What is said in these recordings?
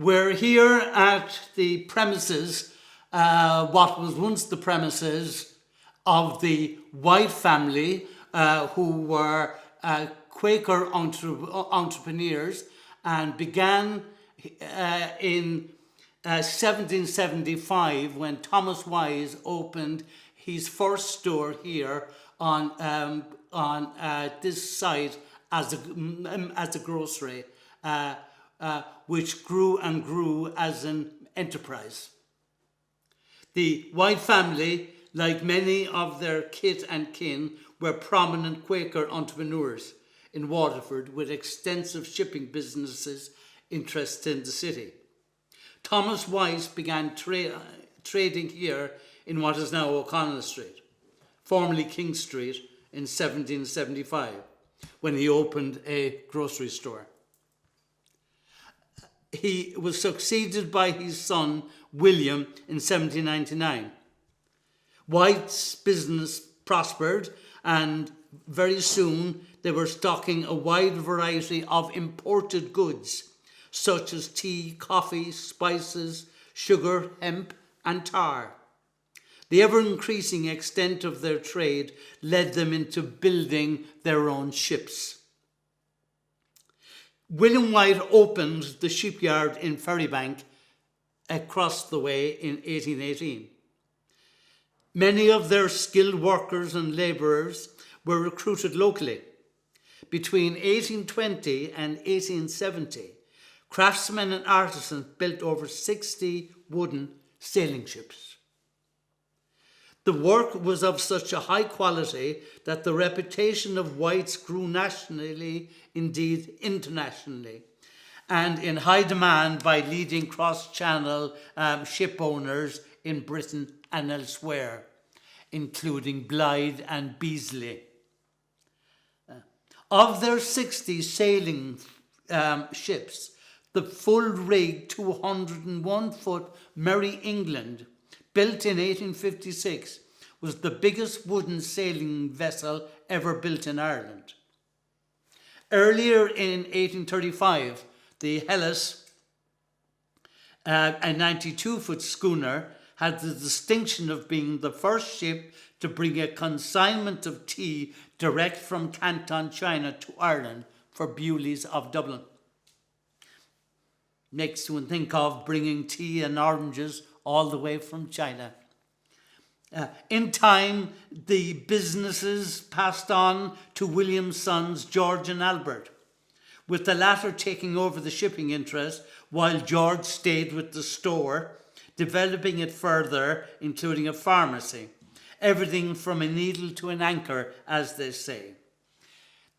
We're here at the premises, what was once the premises of the White family, who were Quaker entrepreneurs and began in 1775 when Thomas Wise opened his first store here on this site as a grocery, which grew and grew as an enterprise. The White family, like many of their kith and kin, were prominent Quaker entrepreneurs in Waterford with extensive shipping businesses interests in the city. Thomas Wise began trading here in what is now O'Connell Street, formerly King Street, in 1775, when he opened a grocery store. He was succeeded by his son, William, in 1799. White's business prospered, and very soon they were stocking a wide variety of imported goods, such as tea, coffee, spices, sugar, hemp, and tar. The ever-increasing extent of their trade led them into building their own ships. William White opened the Shipyard in Ferrybank across the way in 1818. Many of their skilled workers and labourers were recruited locally. Between 1820 and 1870, craftsmen and artisans built over 60 wooden sailing ships. The work was of such a high quality that the reputation of Whites grew nationally, indeed internationally, and in high demand by leading cross-channel ship owners in Britain and elsewhere, including Blythe and Beasley. Of their 60 sailing ships, the full-rig 201-foot Merry England, built in 1856, was the biggest wooden sailing vessel ever built in Ireland. Earlier in 1835, the Hellas, a 92-foot schooner, had the distinction of being the first ship to bring a consignment of tea direct from Canton, China to Ireland for Bewley's of Dublin. Makes one think of bringing tea and oranges all the way from China. In time, the businesses passed on to William's sons, George and Albert, with the latter taking over the shipping interest while George stayed with the store, developing it further, including a pharmacy. Everything from a needle to an anchor, as they say.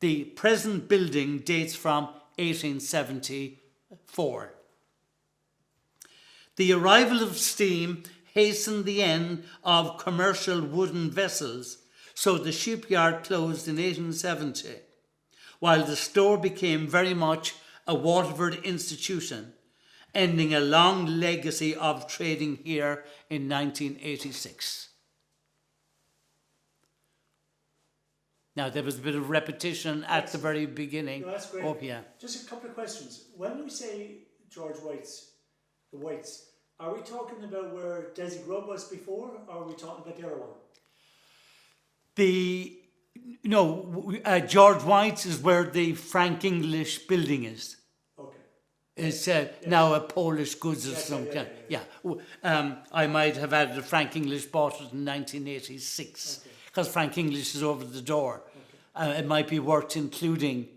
The present building dates from 1874. The arrival of steam hastened the end of commercial wooden vessels, so the shipyard closed in 1870, while the store became very much a Waterford institution, ending a long legacy of trading here in 1986. Now, there was a bit of repetition at the very beginning. No, that's great. Oh, yeah. Just a couple of questions. When we say George White's, the Whites, are we talking about where Desi Grubb was before, or are we talking about the other one? George White's is where the Frank English building is. Okay. It's now a Polish goods or something. I might have added a Frank English bought it in 1986, because Frank English is over the door. Okay. It might be worth including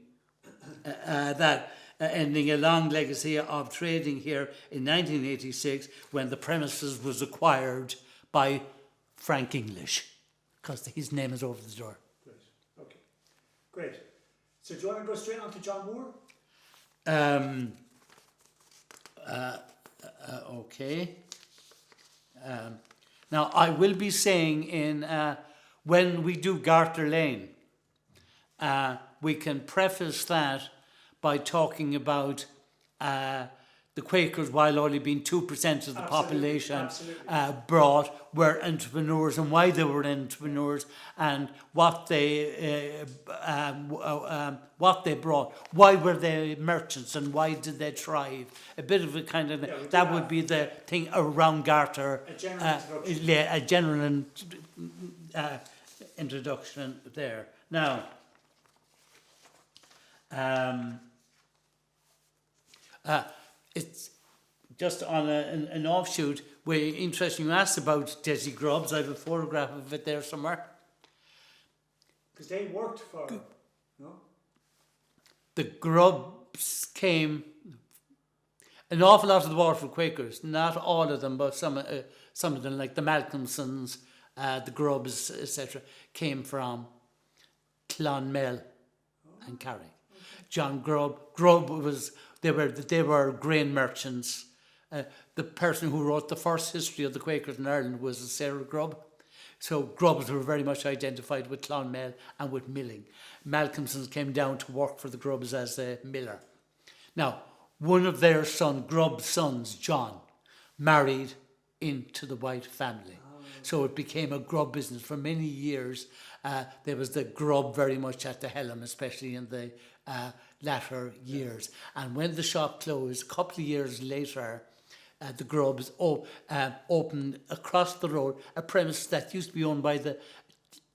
that. Ending a long legacy of trading here in 1986 when the premises was acquired by Frank English, because his name is over the door. Great. Okay. Great. So do you want to go straight on to John Moore? Okay. Now, I will be saying when we do Garter Lane, we can preface that by talking about the Quakers, while only being 2% of the population, absolutely. were entrepreneurs, and why they were entrepreneurs, and what they brought. Why were they merchants, and why did they thrive? A bit of a kind of that would be the thing around Garter. A general introduction. A general introduction there. Now. It's just on an offshoot where interesting you asked about Desi Grubbs. I have a photograph of it there somewhere. Because they worked for, no? The Grubbs came, an awful lot of the Waterford Quakers, not all of them, but some of them, like the Malcolmsons, the Grubbs, etc., came from Clonmel and Carrick. John Grubb was. They were grain merchants. The person who wrote the first history of the Quakers in Ireland was Sarah Grubb. So Grubbs were very much identified with Clonmel and with milling. Malcolmsons came down to work for the Grubbs as a miller. Now, one of their Grubb's sons, John, married into the White family. So it became a Grubb business. For many years, there was the Grubb very much at the helm, especially in the latter years. And when the shop closed, a couple of years later, the Grubbs opened across the road a premise that used to be owned by the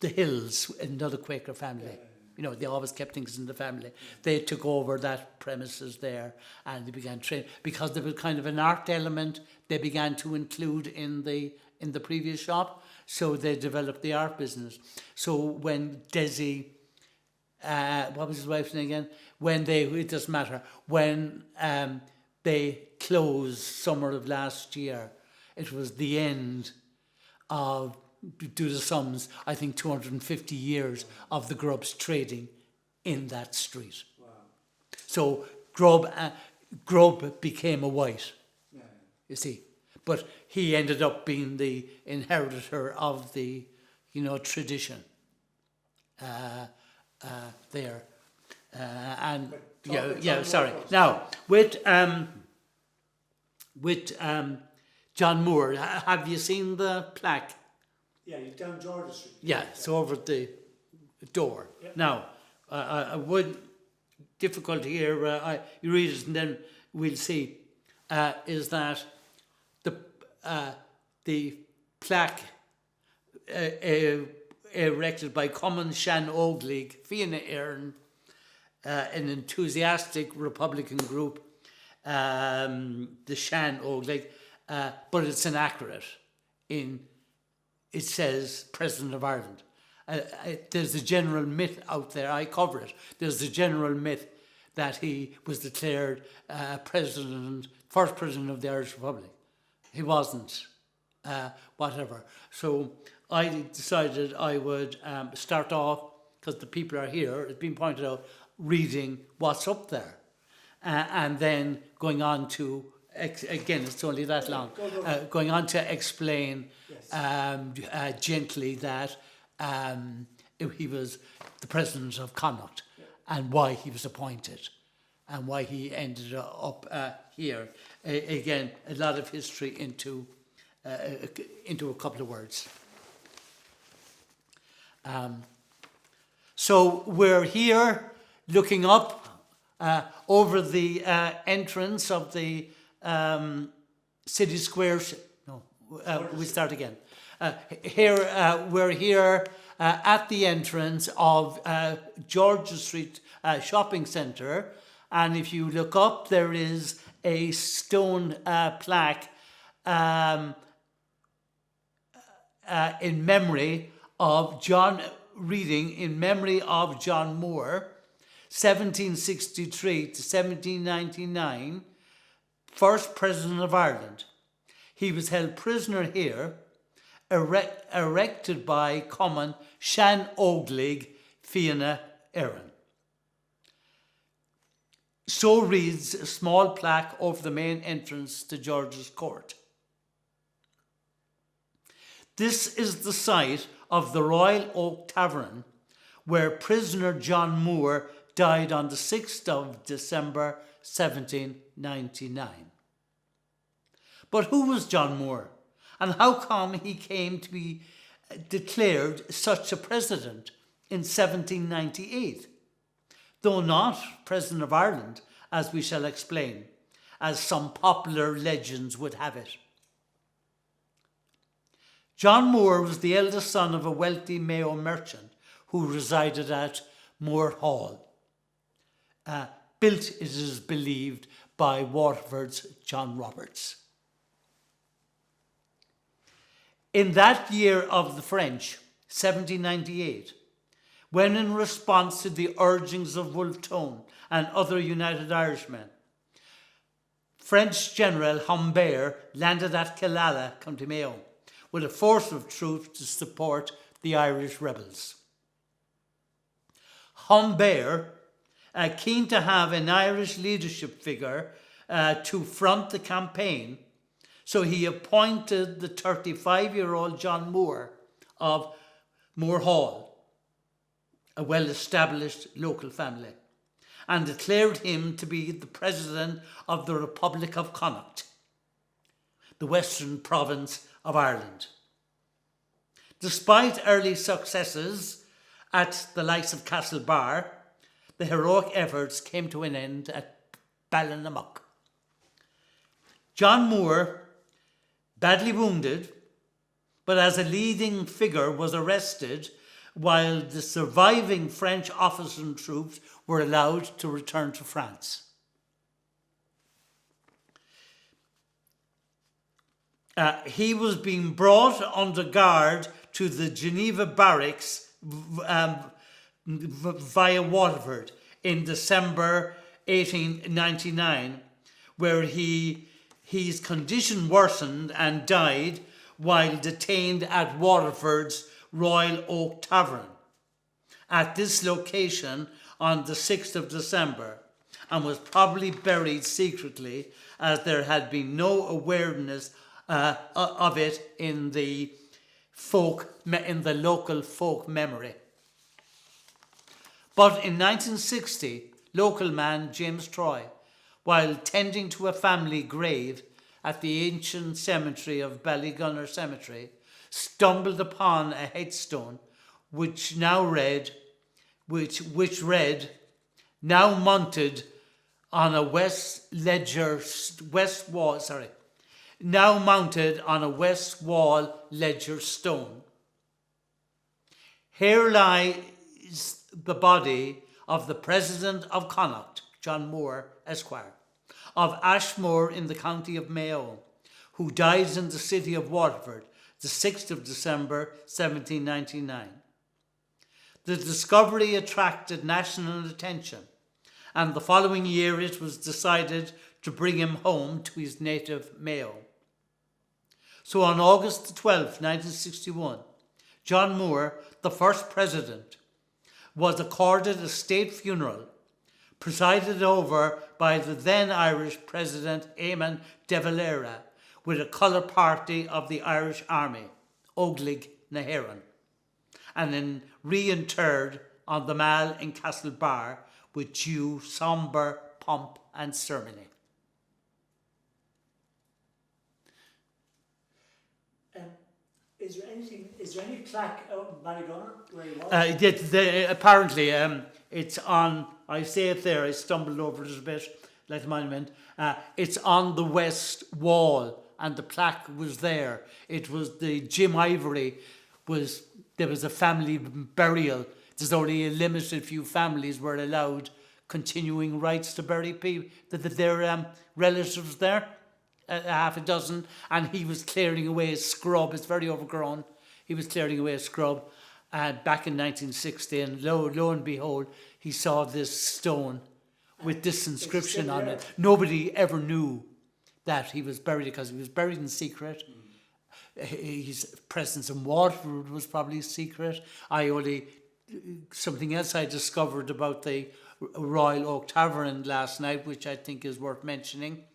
Hills, another Quaker family. You know, they always kept things in the family. They took over that premises there, and they began training because there was kind of an art element they began to include in the previous shop. So they developed the art business. So when Desi, what was his wife's name again? It doesn't matter. When they closed summer of last year, it was the end of, due to sums, I think 250 years of the Grubbs trading in that street. Wow. So Grubb became a white, you see. But he ended up being the inheritor of the, tradition there. Sorry. Now, with John Moore, have you seen the plaque? Yeah, you're down Georgia Street. Yeah, it's over at the door. Yep. Now, I would, difficult here, you read it and then we'll see, is that the plaque erected by Cumann Shan Óglaigh, Fianna Éireann, an enthusiastic Republican group, the Shan Óglaigh, but it's inaccurate. It says President of Ireland. There's a general myth out there, I cover it, there's a general myth that he was declared first president of the Irish Republic. He wasn't, whatever. So I decided I would start off, because the people are here, it's been pointed out, reading what's up there. And then going on to, again, it's only that long, going on to explain gently that he was the president of Connacht and why he was appointed and why he ended up here. Again, a lot of history into a couple of words. So we're here looking up over the entrance of the city square. We start again. We're here at the entrance of Georgia Street Shopping Centre, and if you look up, there is a stone plaque in memory of John Moore, 1763 to 1799, first President of Ireland. He was held prisoner here, erected by Cumann Shan Óglaigh, Fianna Éireann. So reads a small plaque over the main entrance to George's Court. This is the site of the Royal Oak Tavern, where prisoner John Moore died on the 6th of December 1799. But who was John Moore? And how come he came to be declared such a president in 1798? Though not President of Ireland, as we shall explain, as some popular legends would have it. John Moore was the eldest son of a wealthy Mayo merchant who resided at Moore Hall, built, it is believed, by Waterford's John Roberts. In that year of the French, 1798, when in response to the urgings of Wolfe Tone and other United Irishmen, French General Humbert landed at Killala, County Mayo, with a force of troops to support the Irish rebels. Humbert, keen to have an Irish leadership figure to front the campaign, so he appointed the 35-year-old John Moore of Moore Hall, a well-established local family, and declared him to be the president of the Republic of Connacht, the western province of Ireland. Despite early successes at the likes of Castlebar, the heroic efforts came to an end at Ballinamuck. John Moore, badly wounded, but as a leading figure, was arrested while the surviving French officers and troops were allowed to return to France. He was being brought under guard to the Geneva barracks via Waterford in December 1899, where his condition worsened and died while detained at Waterford's Royal Oak Tavern at this location on the 6th of December, and was probably buried secretly, as there had been no awareness of it in the local folk memory. But in 1960, local man James Troy, while tending to a family grave at the ancient cemetery of Ballygunner Cemetery, stumbled upon a headstone which read, now mounted on a west wall ledger stone. Here lies the body of the President of Connacht, John Moore, Esquire, of Ashmore in the county of Mayo, who died in the city of Waterford, the 6th of December, 1799. The discovery attracted national attention, and the following year it was decided to bring him home to his native Mayo. So on August 12, 1961, John Moore, the first president, was accorded a state funeral presided over by the then Irish President Eamon de Valera, with a colour party of the Irish Army, Óglaigh na hÉireann, and then reinterred on the Mall in Castlebar with due sombre pomp and ceremony. Is there any plaque out in Ballygunner where he was? Apparently, it's on, I say it there, I stumbled over it a bit, like a monument. It's on the west wall, and the plaque was there. It was the Jim Ivory, there was a family burial. There's only a limited few families were allowed continuing rights to bury people, their relatives there. Half a dozen, and he was clearing away a scrub. It's very overgrown. He was clearing away a scrub back in 1960, and lo and behold, he saw this stone with this inscription on it. Nobody ever knew that he was buried, because he was buried in secret. His presence in Waterford was probably secret. Something else I discovered about the Royal Oak Tavern last night, which I think is worth mentioning,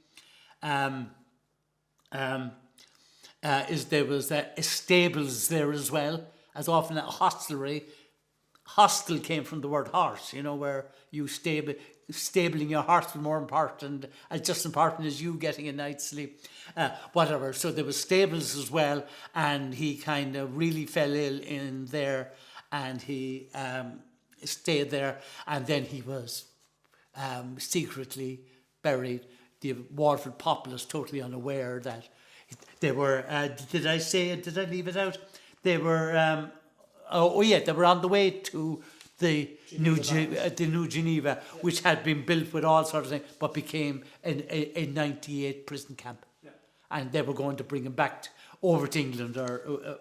is there was stables there as well, as often a hostelry. Hostel came from the word horse, where you stable. stabling your horse was more important, as just important as you getting a night's sleep, whatever. So there was stables as well, and he kind of really fell ill in there, and he stayed there, and then he was secretly buried. The Waterford populace totally unaware that they were. Did I leave it out? They were. They were on the way to the New Geneva, which had been built with all sorts of things, but became a 98 prison camp, and they were going to bring him back over to England or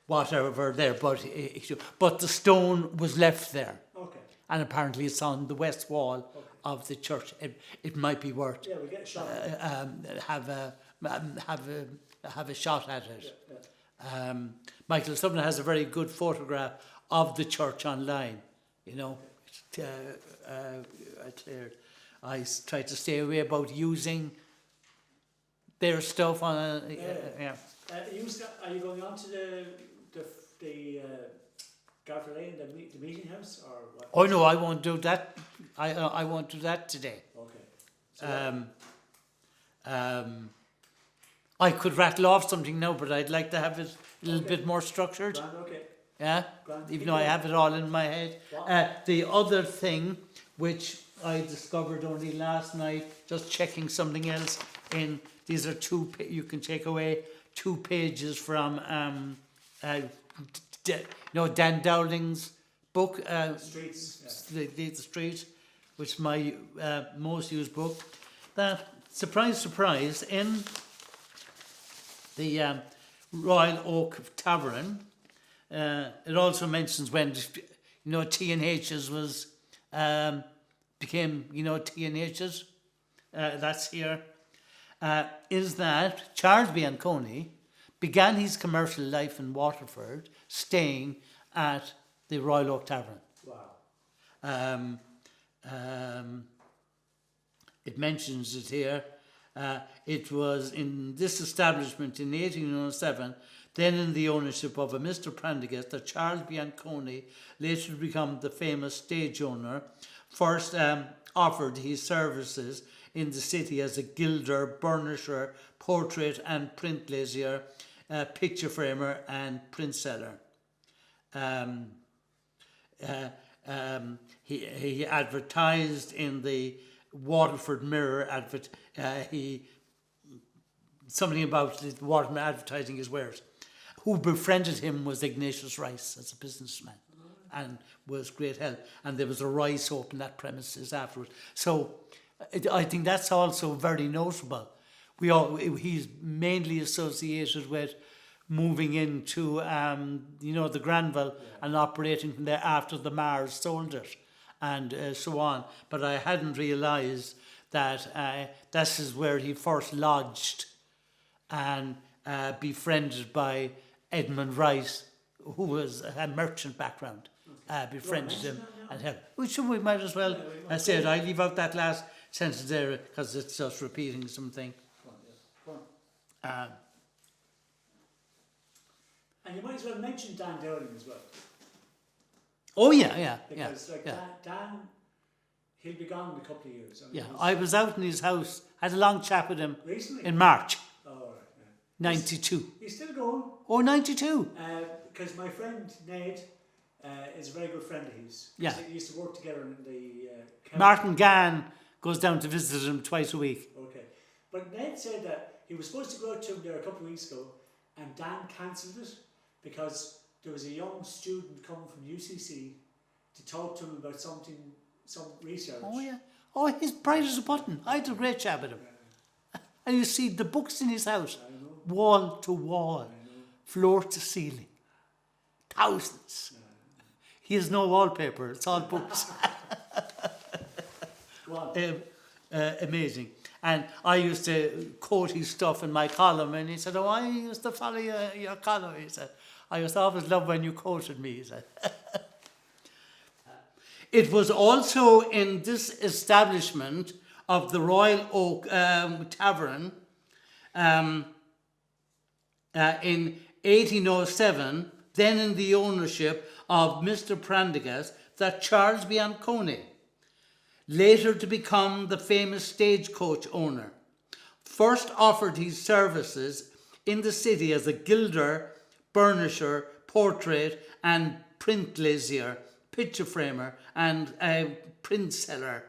whatever there. But the stone was left there, and apparently it's on the west wall of the church. It might be worth we get a shot have a shot at it. Michael Sumner has a very good photograph of the church online. I try to stay away about using their stuff on. Are you going on to the Garter Lane, the meeting house, or what? Oh no, I won't do that. I won't do that today. Okay. I could rattle off something now, but I'd like to have it a little bit more structured. Grand, okay. Yeah, Grand. even though I have it all in my head. The other thing, which I discovered only last night, just checking something else in, these are you can take away 2 pages from Dan Dowling's book, Streets. the Street, which is my most used book. That, surprise, in the Royal Oak Tavern, it also mentions when T&H's was became T&H's. That's here. Is that Charles Bianconi began his commercial life in Waterford, staying at the Royal Oak Tavern. Wow. It mentions it here. It was in this establishment in 1807, then in the ownership of a Mr. Prendergast, that Charles Bianconi, later to become the famous stage owner, first offered his services in the city as a gilder, burnisher, portrait and print glazier, picture framer and print seller. He advertised in the Waterford Mirror. Something about the Waterford advertising his wares. Who befriended him was Ignatius Rice as a businessman, and was great help. And there was a rice open that premises afterwards. So I think that's also very notable. He's mainly associated with moving into the Granville and operating from there after the Mars sold it and so on. But I hadn't realised that this is where he first lodged and befriended by Edmund Rice, who was a merchant background, befriended him and helped. Which we might as well say it. I leave out that last sentence there because it's just repeating something. And you might as well mention Dan Dowling as well. Oh yeah. Because Dan, he'll be gone in a couple of years. I was out in his house, had a long chat with him recently in March. Oh, right, 92. He's still going. Oh, 92. Because my friend Ned is a very good friend of his. Yeah. He used to work together in the Martin Gann goes down to visit him twice a week. Okay. But Ned said that he was supposed to go out to him there a couple of weeks ago, and Dan cancelled it because there was a young student coming from UCC to talk to him about some research. Oh yeah. Oh, he's bright as a button. I had a great chat with him. And you see the books in his house, wall to wall, floor to ceiling, thousands. He has no wallpaper. It's all books. Amazing. And I used to quote his stuff in my column, and he said, "Oh, I used to follow your column." He said, "I used to always love when you quoted me." He said. It was also in this establishment of the Royal Oak Tavern in 1807, then in the ownership of Mr. Prendergast, that Charles Bianconi later to become the famous stagecoach owner. First offered his services in the city as a gilder, burnisher, portrait and print glazier, picture framer and a print seller,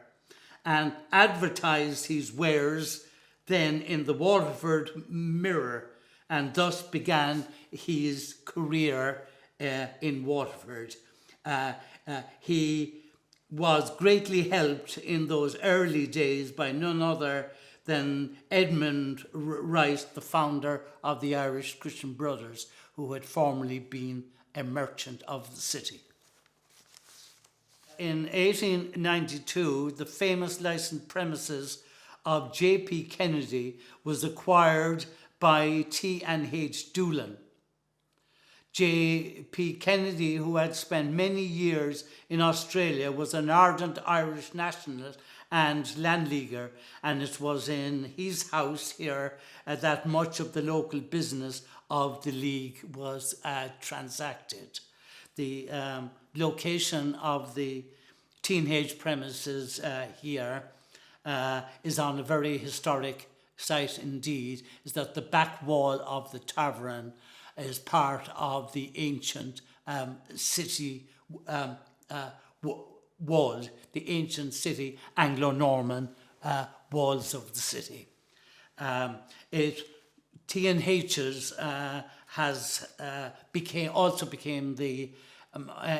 and advertised his wares then in the Waterford Mirror, and thus began his career in Waterford. He was greatly helped in those early days by none other than Edmund Rice, the founder of the Irish Christian Brothers, who had formerly been a merchant of the city. In 1892, the famous licensed premises of J.P. Kennedy was acquired by T&H Doolan. J.P. Kennedy, who had spent many years in Australia, was an ardent Irish nationalist and Landleaguer, and it was in his house here that much of the local business of the League was transacted. The location of the T&H premises here is on a very historic site indeed, is that the back wall of the tavern is part of the ancient city wall, the ancient city Anglo-Norman walls of the city. T&H's became the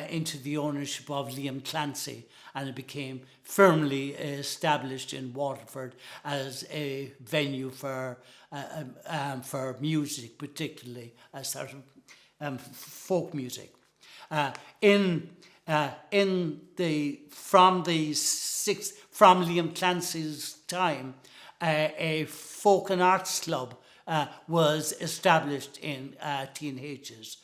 into the ownership of Liam Clancy, and it became firmly established in Waterford as a venue for music, particularly a sort of folk music. From Liam Clancy's time, a folk and arts club was established in T&H's,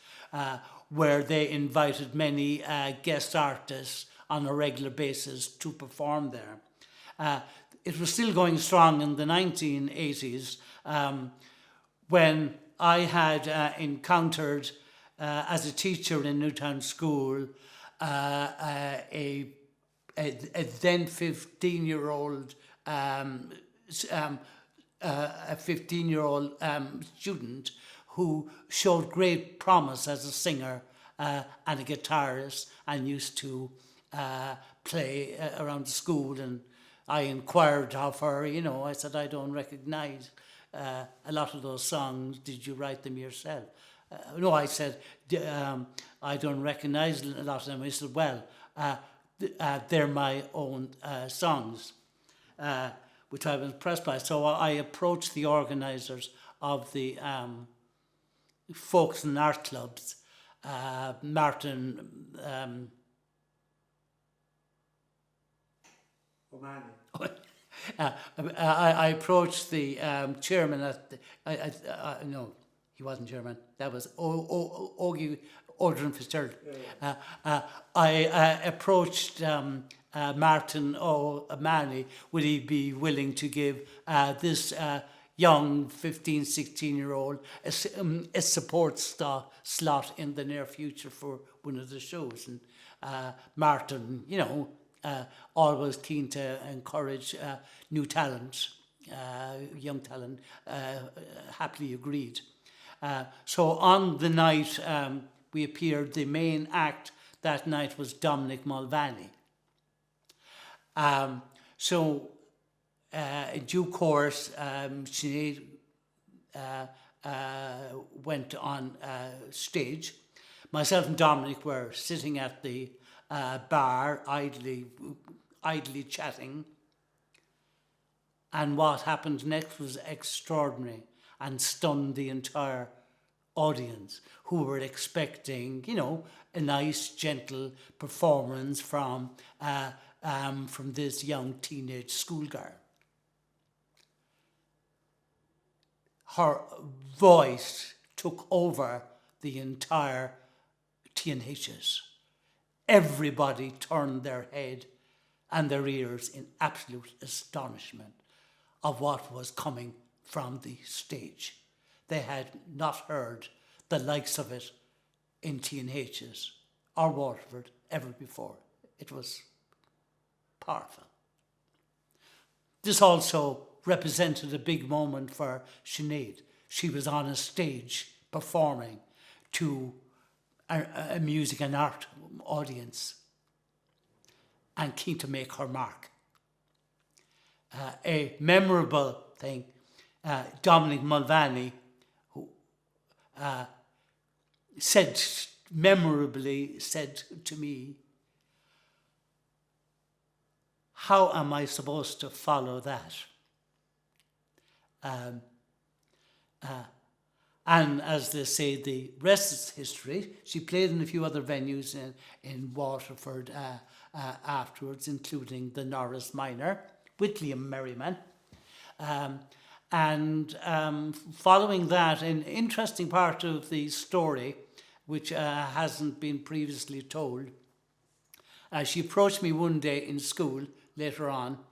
where they invited many guest artists on a regular basis to perform there. It was still going strong in the 1980s when I had encountered, as a teacher in Newtown School, a then 15-year-old student who showed great promise as a singer and a guitarist, and used to play around the school. And I inquired of her, I said, I don't recognize a lot of those songs. Did you write them yourself? No, I said, I don't recognize a lot of them. I said, well, they're my own songs, which I was impressed by. So I approached the organisers of the folks and art clubs, Martin O'Malley. I approached the chairman at no, he wasn't chairman. That was Ogie Aldrin Fitzgerald. I approached Martin O'Malley. Would he be willing to give this young 15, 16-year-old a support slot in the near future for one of the shows? And Martin, always keen to encourage new talent, young talent, happily agreed. So on the night we appeared, the main act that night was Dominic Mulvaney. In due course, Sinead went on stage. Myself and Dominic were sitting at the bar, idly chatting. And what happened next was extraordinary and stunned the entire audience, who were expecting, a nice, gentle performance from this young teenage schoolgirl. Her voice took over the entire T&H's. Everybody turned their head and their ears in absolute astonishment of what was coming from the stage. They had not heard the likes of it in T&H's or Waterford ever before. It was powerful. This also represented a big moment for Sinead. She was on a stage performing to a music and art audience and keen to make her mark. A memorable thing, Dominic Mulvaney, who memorably said to me, "How am I supposed to follow that?" And as they say, the rest is history. She played in a few other venues in Waterford afterwards, including the Norris Minor with Liam Merriman. Following that, an interesting part of the story, which hasn't been previously told, she approached me one day in school later on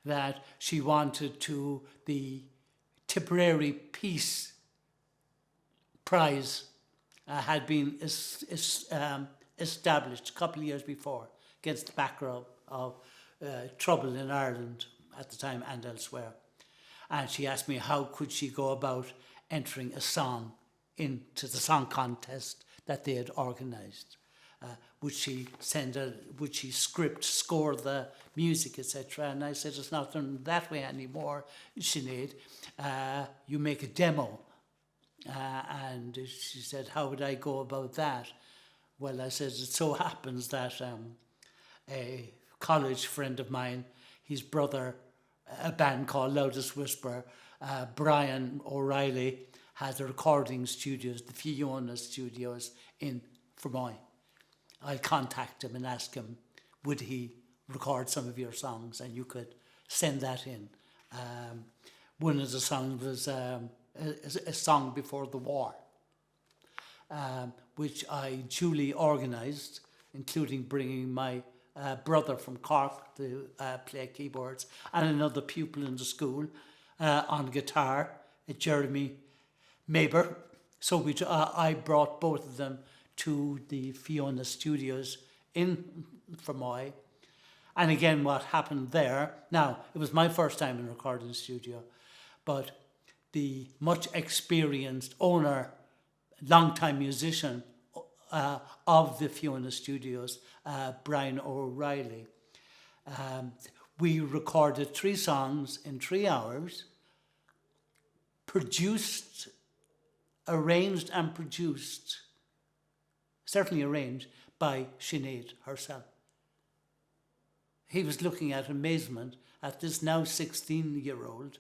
that she wanted the Tipperary Peace Prize had been established a couple of years before against the backdrop of trouble in Ireland at the time and elsewhere. And she asked me how could she go about entering a song into the song contest that they had organised. Would she score the music, etc.? And I said, it's not done that way anymore, Sinead. You make a demo. And she said, how would I go about that? Well, I said, it so happens that a college friend of mine, his brother, a band called Loudest Whisper, Brian O'Reilly, has the recording studios, the Fiona Studios in Fermoy. I'll contact him and ask him, would he record some of your songs? And you could send that in. One of the songs was a song before the war, which I duly organised, including bringing my brother from Cork to play keyboards, and another pupil in the school on guitar, Jeremy Maber. So I brought both of them to the Fiona Studios in Fermoy. And again, what happened there, now, it was my first time in a recording studio, but the much experienced owner, long-time musician of the Fiona Studios, Brian O'Reilly, we recorded 3 songs in 3 hours, arranged and produced, certainly arranged by Sinead herself. He was looking at amazement at this now 16-year-old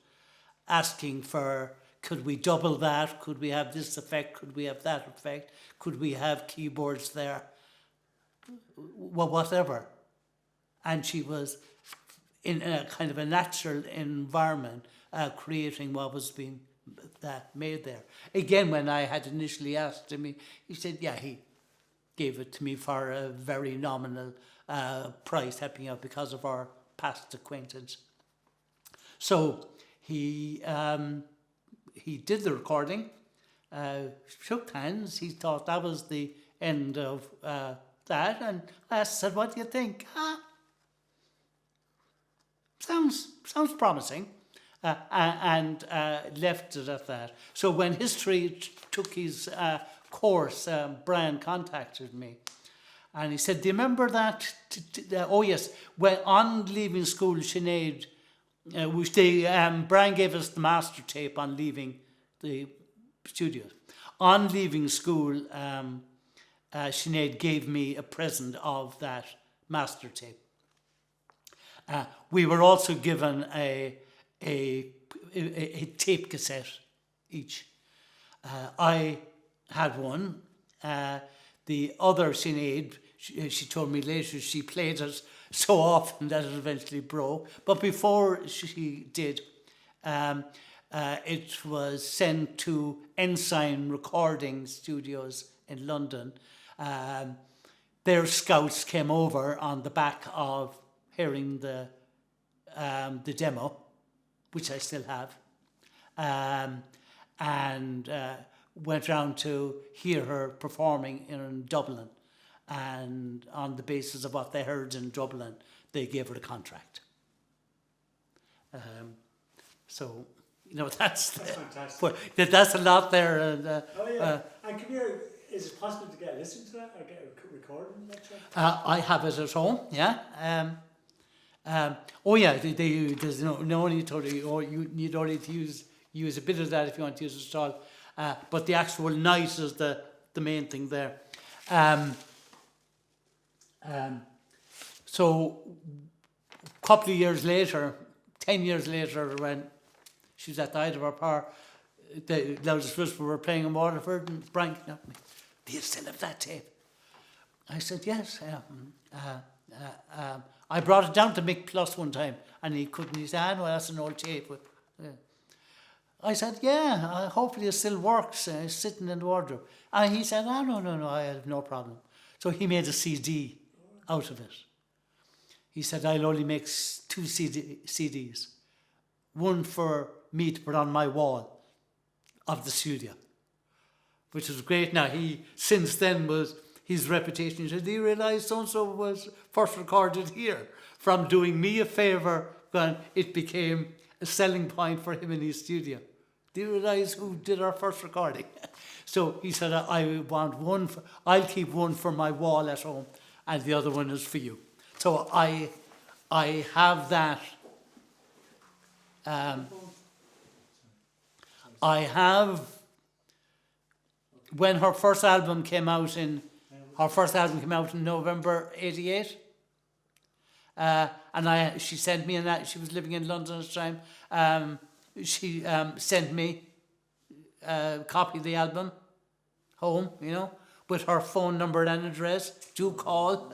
asking for, could we double that? Could we have this effect? Could we have that effect? Could we have keyboards there? Well, whatever. And she was in a kind of a natural environment creating what was being made there. Again, when I had initially asked him, he said, yeah, he gave it to me for a very nominal price, helping out because of our past acquaintance. So he did the recording, shook hands. He thought that was the end of that, and I said, "What do you think?" Sounds promising, and left it at that. So when history took his course, Brian contacted me, and he said, "Do you remember that?" Oh yes, when on leaving school, Sinead. Which Brian gave us the master tape on leaving the studio. On leaving school, Sinead gave me a present of that master tape. We were also given a tape cassette each. I had one. The other Sinead, she told me later, she played it so often that it eventually broke. But before she did, it was sent to Ensign Recording Studios in London. Their scouts came over on the back of hearing the demo, which I still have, and went round to hear her performing in Dublin. And on the basis of what they heard in Dublin, they gave her a contract. So, that's fantastic. that's a lot there. And, Oh yeah. And come here, is it possible to get a listen to that or get a recording of that track? I have it at home, yeah. Oh yeah, there's no need to, or you need only to use a bit of that if you want to use it at all. But the actual night is the main thing there. So a couple of years later, 10 years later, when she was at the height of her power, the Loudest Whisper were playing in Waterford, and Brian came up to me, "Do you still have that tape?" I said, "Yes." I brought it down to Mick Plus one time, and he couldn't. He said, "Well, that's an old tape." I said, "Yeah, hopefully it still works. It's sitting in the wardrobe." And he said, no, I have no problem." So he made a CD out of it. He said, "I'll only make 2 CDs. One for me to put on my wall of the studio," which was great. Now, since then his reputation. He said, "Do you realise so-and-so was first recorded here?" From doing me a favour, it became a selling point for him in his studio. "Do you realise who did our first recording?" So he said, "I want one. I'll keep one for my wall at home, and the other one is for you." So I have that. I have, when her first album came out in November '88. And she sent me, she was living in London at the time. She sent me a copy of the album home, with her phone number and address. Do call.